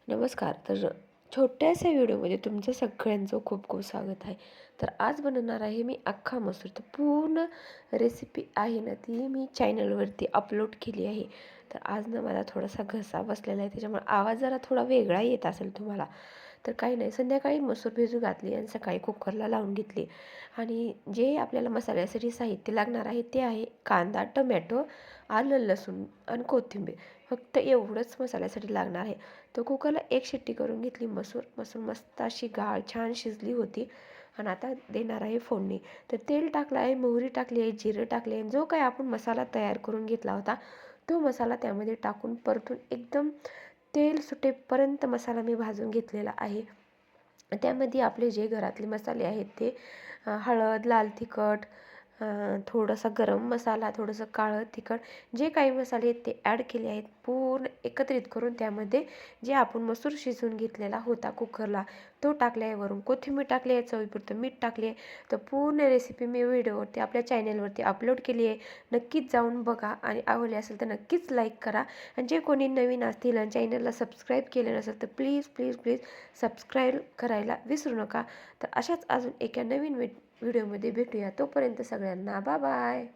नमस्कार. तर छोट्याशा व्हिडिओमध्ये तुमचं सगळ्यांचं खूप खूप स्वागत आहे. तर आज बनवणार आहे मी अख्खा मसूर. तर पूर्ण रेसिपी आहे ना ती मी चॅनलवरती अपलोड केली आहे. तर आज ना मला थोडासा घसा बसलेला आहे, त्याच्यामुळे आवाज जरा थोडा वेगळा येत असेल तुम्हाला. तर काही नाही, संध्याकाळी मसूर भिजू घातली आणि सकाळी कुकरला लावून घेतली. आणि जे आपल्याला मसाल्यासाठी साहित्य लागणार आहे ते आहे कांदा, टमॅटो, आलं, लसूण आणि कोथिंबीर. फक्त एवढंच मसाल्यासाठी लागणार आहे. तर कुकरला एक शिट्टी करून घेतली. मसूर मस्त अशी गाळ छान शिजली होती. आणि आता देणार आहे फोडणी. तर तेल टाकलं आहे, मोहरी टाकली आहे, जिरं टाकले आहे. जो काही आपण मसाला तयार करून घेतला होता तो मसाला त्यामध्ये टाकून परतून एकदम तेल सुटेपर्यंत मसाला मी भाजून घेतलेला आहे. त्यामध्ये आपले जे घरातले मसाले आहेत ते हळद, लाल तिखट, थोडासा गरम मसाला, थोडंसं काळं तिखट, जे काही मसाले आहेत ते ॲड केले आहेत. पूर्ण एकत्रित करून त्यामध्ये जे आपण मसूर शिजवून घेतलेला होता कुकरला तो टाकला आहे. वरून कोथिंबीर टाकली आहे, चवीपुरतं मीठ टाकले आहे. तर पूर्ण रेसिपी मी व्हिडिओवरती आपल्या चॅनलवरती अपलोड केली आहे. नक्कीच जाऊन बघा आणि आवडली असेल तर नक्कीच लाईक करा. आणि जे कोणी नवीन असतील आणि चॅनलला सबस्क्राईब केलं नसेल तर प्लीज प्लीज प्लीज सबस्क्राईब करायला विसरू नका. तर अशाच अजून एका नवीन व्हिडिओमध्ये भेटूया. तोपर्यंत सगळ्यांना बाय बाय.